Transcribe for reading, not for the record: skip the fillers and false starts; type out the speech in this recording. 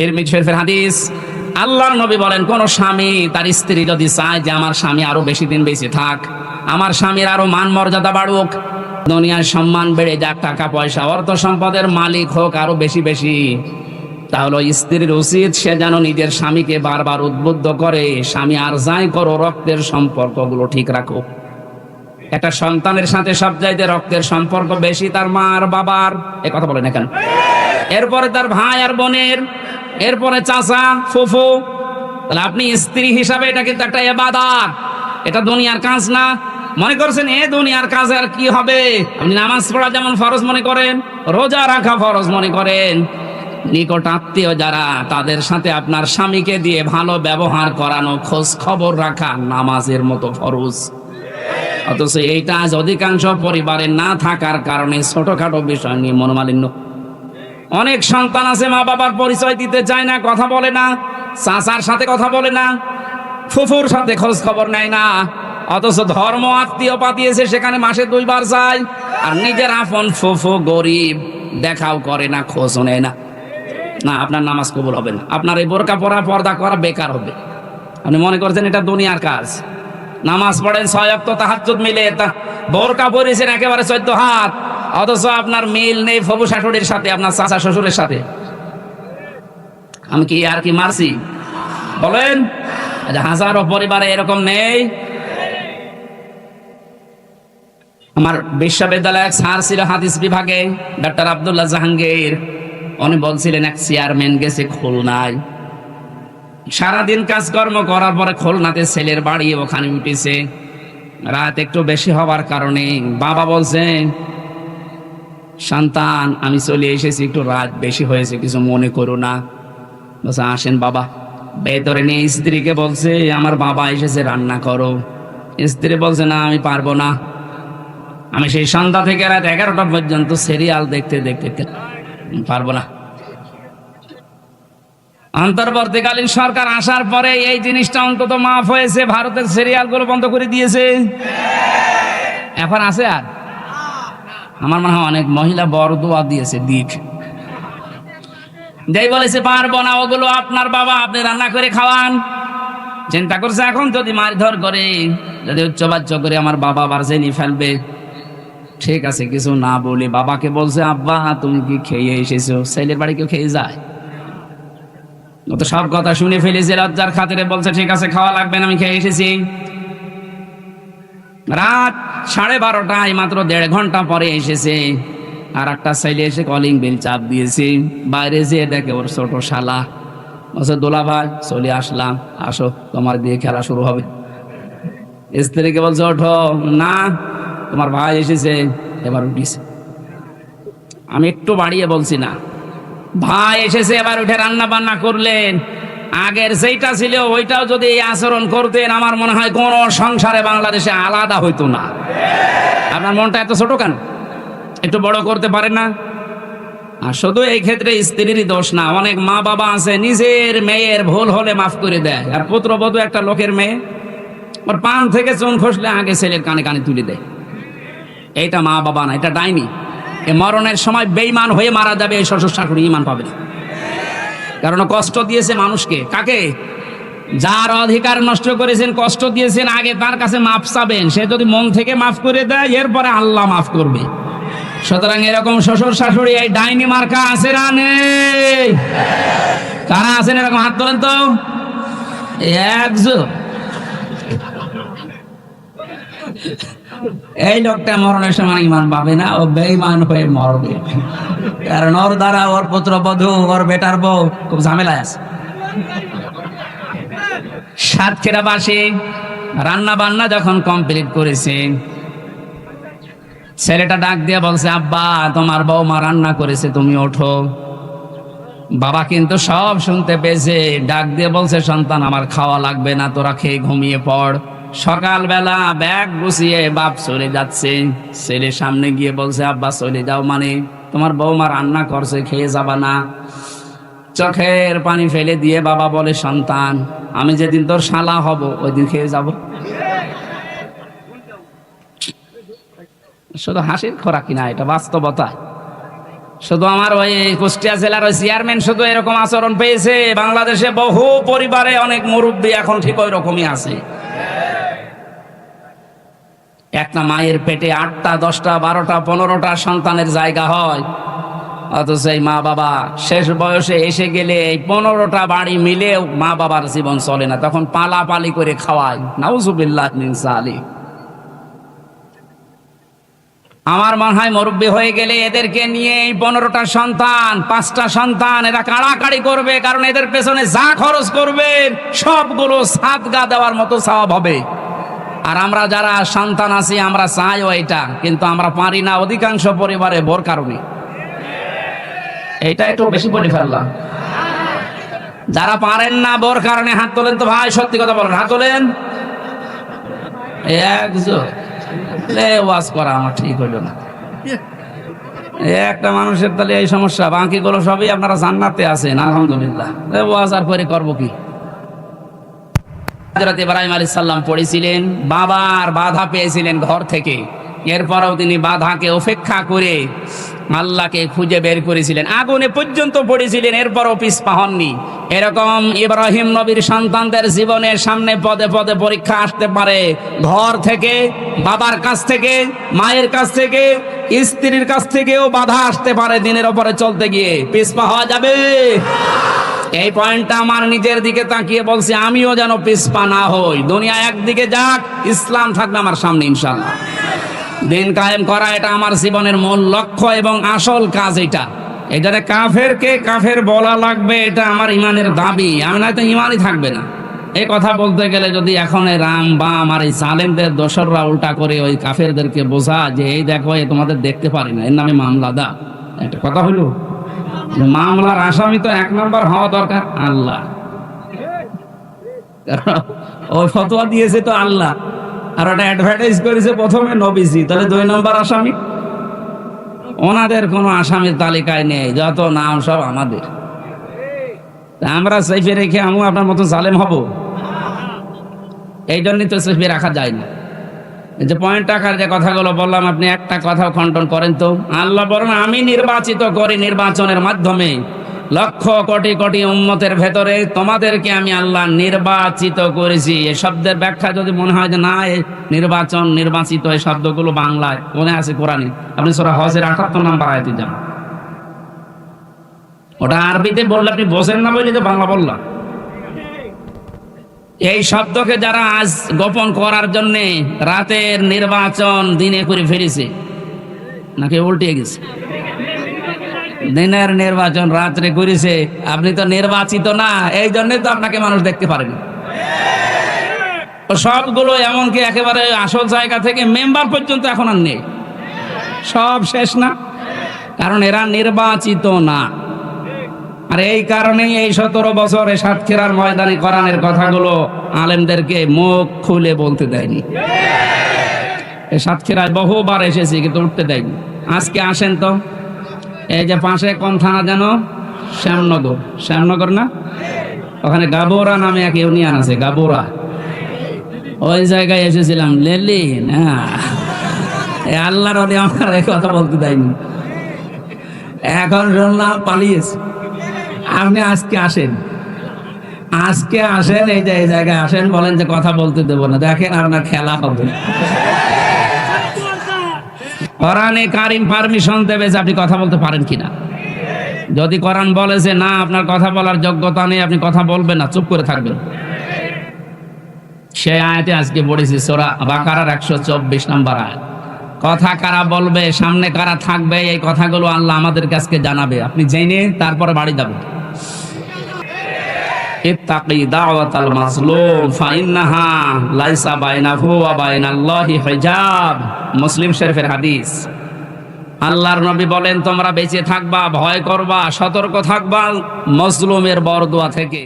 তিরমিজি শরীফের হাদিস, আল্লাহর নবী বলেন, কোন স্বামী তার স্ত্রী যদি চায় যে আমার স্বামী আরো বেশি দিন বেঁচে থাক, আমার স্বামীর আরো মান মর্যাদা বাড়ুক, দুনিয়ার সম্মান বেড়ে যাক, টাকা পয়সা অর্থ সম্পদের মালিক হোক আরো বেশি বেশি, তাহলে স্ত্রীর উচিত সে যেন নিজের স্বামীকে বারবার উদ্বুদ্ধ করে, স্বামী আর যাই করো রক্তের সম্পর্কগুলো ঠিক রাখো। একটা সন্তানের সাথে সবচাইতে রক্তের সম্পর্ক বেশি তার মা আর বাবার, এ কথা বলেন এখানে, এরপরে তার ভাই আর বোনের, এরপরে চাচা ফুফু। তাহলে আপনি স্ত্রী হিসাবে এটা কিন্তু একটা ইবাদত, এটা দুনিয়ার কাজ না। মনে করছেন এ দুনিয়ার কাজ আর কি হবে? আপনি নামাজ পড়া যেমন ফরজ মনে করেন, রোজা রাখা ফরজ মনে করেন, নিকট আত্মীয় যারা তাদের সাথে আপনার স্বামীকে দিয়ে ভালো ব্যবহার করানো, খোঁজ খবর রাখা নামাজের মতো ফরজ। অথচ এইটা আজ অধিকাংশ পরিবারে না থাকার কারণে ছোটখাটো বিষয় নিয়ে মনোমালিন্য। অনেক সন্তান আছে মা বাবার পরিচয় দিতে চায় না, কথা বলে না, চাচার সাথে কথা বলে না, ফুফুর সাথে খোঁজ খবর নেয় না, অথচ ধর্ম আত্মীয় পাতিয়েছে সেখানে মাসে 2 বার যায়, আর নিজের আপন ফুফু গরিব দেখাও করে না, খোঁজও নেয় না। না, আপনার নামাজ কবুল হবে না, আপনার এই বোরকা পরা পর্দা করা বেকার হবে। আপনি মনে করছেন এটা দুনিয়ার কাজ। নামাজ পড়েন 6 ওয়াক্ত তাহাজ্জুদ মিলে, বোরকা পরেছেন একেবারে 14 হাত, অথচ আপনার মিল নেই ফুফু শাশুড়ির সাথে, আপনার চাচা শ্বশুরের সাথে। আমি কি আর কি মারছি বলেন? হাজারো পরিবারে এরকম নেই। আমার বিশ্ববিদ্যালয়ে এক স্যার ছিল হাদিস বিভাগে, ডক্টর আব্দুল্লাহ জাহাঙ্গীর। উনি বলছিলেন এক চেয়ারম্যান গেছে খুলনায়, সারাদিন কাজকর্ম করার পরে খুলনাতে ছেলের বাড়ি, ওখানে উঠেছে। রাত একটু বেশি হওয়ার কারণে বাবা বলছেন, সন্তান আমি চলে এসেছি, একটু রাত বেশি হয়েছে, কিছু মনে করো না। বলছে আসেন বাবা। ভেতরে নিয়ে স্ত্রীকে বলছে, আমার বাবা এসেছে, রান্না করো। স্ত্রী বলছে, না আমি পারবো না, আমি সেই সন্ধ্যা থেকে রাত 11টা পর্যন্ত সিরিয়াল দেখতে দেখতে পারবো না। অন্তর্বর্তীকালীন সরকার আসার পরে এই জিনিসটা অন্তত মাফ হয়েছে, ভারতের সিরিয়ালগুলো বন্ধ করে দিয়েছে। এখন আছে আর আমার মনে হয় অনেক মহিলা বড় দোয়া দিয়েছে, দিক যেই বলেছে পারবো না, ওগুলো আপনার বাবা, আপনি রান্না করে খাওয়ান। চিন্তা করছে এখন যদি মারধর করে, যদি উচ্চবাচ্য করে আমার বাবা আবার জেনে ফেলবে। ঠিক আছে, কিছু না বলে বাবাকে বলছে, আব্বা তুমি কি খেয়ে এসেছো? ছেলের বাড়ি কেউ খেয়ে যায়? ও তো সব কথা শুনে ফেলেছে, লজ্জার খাতিরে বলছে ঠিক আছে খাওয়া লাগবে না, আমি খেয়ে এসেছি। রাত 12:30টায়, মাত্র 1.5 ঘন্টা পরে এসেছে। আর একটা ছেলে এসে কলিং বেল চাপ দিয়েছে, বাইরে যেয়ে দেখে ওর ছোট শালা। বলছে দোলা ভাই চলে আসলাম, আসো তোমার দিয়ে খেলা শুরু হবে। স্ত্রীকে বলছে ওঠো, না তোমার ভাই এসেছে। এবার উঠিছে। আমি একটু বাড়িয়ে বলছি না, ভাই এসেছে এবার উঠে রান্না বান্না করলেন। আগের যেটা ছিল ওইটাও যদি এই আচরণ করতেন, আমার মনে হয় কোন সংসারে বাংলাদেশে আলাদা হইতো না। আপনার মনটা এত ছোট কেন? একটু বড় করতে পারেন না? আর শুধু এই ক্ষেত্রে স্ত্রীরই দোষ না, অনেক মা বাবা আছে নিজের মেয়ের ভুল হলে মাফ করে দেয়। আর পুত্রবধূ একটা লোকের মেয়ে, ওর পান থেকে চুন খসলে আগে ছেলের কানে কানে তুলে দেয়। এইটা মা বাবা না, এটা ডাইনি। এ মরণের সময় বেঈমান হয়ে মারা যাবে, এই শ্বশুর শাশুড়ি ঈমান পাবে না। কারণ কষ্ট দিয়েছে মানুষকে। কাকে? যার অধিকার নষ্ট করেছেন, কষ্ট দিয়েছেন, আগে তার কাছে মাফ চাবেন। সে যদি মন থেকে মাফ করে দেয়, এরপরে আল্লাহ মাফ করবে। সুতরাং এরকম শ্বশুর শাশুড়ি এই ডাইনি মার্কা আছে না নেই? কারা আছেন এরকম? হাত তোলেন তো। একজন। এই লোকটা মরণের সময় ঈমান পাবে না, ও বেঈমান হয়ে মরবে। কারণ ওর দ্বারা ওর পুত্রবধূ, ওর বেটার বউ খুব ঝামেলায় আছে। সাতক্ষীরাবাসী রান্না বান্না যখন কমপ্লিট করেছে, ছেলেটা ডাক দিয়ে বলছে, আব্বা তোমার বৌমা রান্না করেছে, তুমি ওঠো। বাবা কিন্তু সব শুনতে পেয়েছে, ডাক দিয়ে বলছে, সন্তান আমার খাওয়া লাগবে না, তোরা খেয়ে ঘুমিয়ে পড়। সকালবেলা ব্যাগ গুছিয়ে বাপ চলে যাচ্ছে, ছেলে সামনে গিয়ে বলছে, আব্বা চলে যাও মানে? তোমার বৌমা রান্না করছে, খেয়ে যাবা না? চোখের পানি ফেলে দিয়ে বাবা বলে, সন্তান আমি যেদিন তোর শালা হব ওই দিন খেয়ে যাব। শুধু হাসির খোরাকি না, এটা বাস্তবতা। শুধু আমার ওই কুষ্টিয়া জেলার ওই চেয়ারম্যান শুধু এরকম আচরণ পেয়েছে? বাংলাদেশে বহু পরিবারে অনেক মুরব্বী এখন ঠিক ওই রকমই আছে। একটা মায়ের পেটে 8টা 10টা 12টা 15টা সন্তানের জায়গা হয়, অথচ এই মা বাবা শেষ বয়সে এসে গেলে এই 15টা বাড়ি মিলেও মা বাবার জীবন চলে না, তখন পালাপালি করে খাওয়ায়। নাউজুবিল্লাহ মিন যালিক। আমার মনে হয় মুরব্বী হয়ে গেলে এদেরকে নিয়ে এই 15টা সন্তান 5টা সন্তান এরা কাড়াকাড়ি করবে, কারণ এদের পেছনে যা খরচ করবে সবগুলো সাদগা দেওয়ার মতো সওয়াব হবে। আর আমরা যারা সন্তান আছি আমরা চাইও এটা, কিন্তু আমরা পারি না অধিকাংশ পরিবারে বোর কারণে। এইটা একটু বেশি বলে ফেললাম। যারা পারেন না বোর কারণে হাত তোলেন তো ভাই, সত্যি কথা বলেন, হাত তোলেন। একজন ওয়াজ করা আমার ঠিক হইল না। একটা মানুষের তাহলে এই সমস্যা, বাকিগুলো সবই আপনারা জান্নাতে আছেন আলহামদুলিল্লাহ। ওয়াজ আর করে করবো কি? হযরত ইব্রাহিম আলাইহিস সালাম পড়েছিলেন, বাবার বাধা পেয়েছিলেন ঘর থেকে, এরপরেও তিনি বাধাকে উপেক্ষা করে আল্লাহকে খুঁজে বের করেছিলেন, আগুনে পর্যন্ত পড়েছিলেন, এরপরও পিছপা হননি। এরকম ইব্রাহিম নবীর সন্তানদের জীবনের সামনে পদে পদে পরীক্ষা আসতে পারে, ঘর থেকে, বাবার কাছ থেকে, মায়ের কাছ থেকে, স্ত্রীর কাছ থেকেও বাধা আসতে পারে। দিনের ওপরে চলতে গিয়ে পিছপা হওয়া যাবে? এই পয়েন্টটা আমার নিজের দিকে তাকিয়ে বলছি, আমিও যেন পিছপা না হই। দুনিয়া একদিকে যাক, ইসলাম থাকবে আমার সামনে ইনশাআল্লাহ। দিন কায়েম করা এটা আমার জীবনের মূল লক্ষ্য এবং আসল কাজ। এটারে কাফেরকে কাফের বলা লাগবে, এটা আমার ইমানের দাবি। আমি নয়তো ইমানই থাকবে না। এই কথা বলতে গেলে যদি এখন রাম বা আমার এই জালেমদের দোসররা উল্টা করে ওই কাফেরদেরকে বোঝা যে এই দেখো এ তোমাদের দেখতে পারি না, এর নামে মামলা দা, একটা কথা হইল। মামলার আসামি তো 1 নম্বর হওয়া দরকার আল্লাহ। ওই ফতোয়া দিয়েছে তো আল্লাহ, আর ওটা অ্যাডভার্টাইজ করেছে প্রথমে নবীজি, তাহলে 2 নম্বর আসামি। ওনাদের কোনো আসামির তালিকায় নেই, যত নাম সব আমাদের। আমরা সেফে রেখে আমি আপনার মতো জালেম হব? এই জন্যই তো সেফে রাখা যায় না। যে পয়েন্ট টাকার যে কথাগুলো বললাম, আপনি একটা কথা খণ্ডন করেন তো। আল্লাহ বলেন আমি নির্বাচিত করি নির্বাচনের মাধ্যমে লক্ষ কোটি কোটি উম্মতের ভেতরে তোমাদেরকে আমি আল্লাহ নির্বাচিত করেছি। এই শব্দের ব্যাখ্যা যদি মনে হয় যে না নির্বাচন নির্বাচিত, এই শব্দগুলো বাংলায় মনে আছে কোরআনে, আপনি সূরা হজের 78 নম্বর আয়াতে যান। ওটা আরবিতে বললে আপনি বোঝেন না বলে যে বাংলা বললাম। এই শব্দকে যারা আজ গোপন করার জন্যে রাতের নির্বাচন দিনে করে ফেলেছে, নাকি উল্টে গেছে? দিনের নির্বাচন রাত্রে করেছে। আপনি তো নির্বাচিত না, এই জন্য তো আপনাকে মানুষ দেখতে পারে না। সবগুলো এমনকি একেবারে আসল জায়গা থেকে মেম্বার পর্যন্ত এখন আর নেই, সব শেষ না, কারণ এরা নির্বাচিত না। আর এই কারণেই এই 17 বছরে সাতক্ষীরার ময়দানে কোরআনের কথাগুলো আলেমদেরকে মুখ খুলে বলতে দেয়নি। এই সাতক্ষীরায় বহুবার এসেছি কিন্তু উঠতে দেয়নি। আজকে আসেন তো, এই যে পাশে কোন থানা যেন, শ্যামনগর না, ওখানে গাবোরা নামে এক ইউনিয়ন আছে, গাবোরা, ওই জায়গায় এসেছিলাম। লেলি না, আল্লাহর ওলি আমার এই কথা বলতে দেয়নি। এখন শুনলাম পালিয়েছে। আপনি আজকে আসেন, এই যে এই জায়গায় আসেন, বলেন যে কথা বলতে দেবো না, দেখেন আপনার খেলা হবে। কোরআনে কারিম পারমিশন দেবে যে আপনি কথা বলতে পারেন কিনা। যদি কোরআন বলে যে না আপনার কথা বলার যোগ্যতা নেই, আপনি কথা বলবেন না, চুপ করে থাকবেন। সেই আয়াতে আজকে পড়েছি সূরা বাকারার 124 নম্বর আয়াত। কথা কারা বলবে, সামনে কারা থাকবে, এই কথাগুলো আল্লাহ আমাদের কাছে জানাবে। আপনি জেনে তারপরে বাড়ি যাবেন। ইত্তাকি দাওয়াতাল মাজলুম ফাইন্নাহা লাইসা বাইনাহু ওয়া বাইনাল্লাহি হিজাব। মুসলিম শরীফের হাদিস। আল্লাহর নবী বলেন তোমরা বেঁচে থাকবা, ভয় করবা, সতর্ক থাকবা মাজলুমের বরদোয়া থেকে।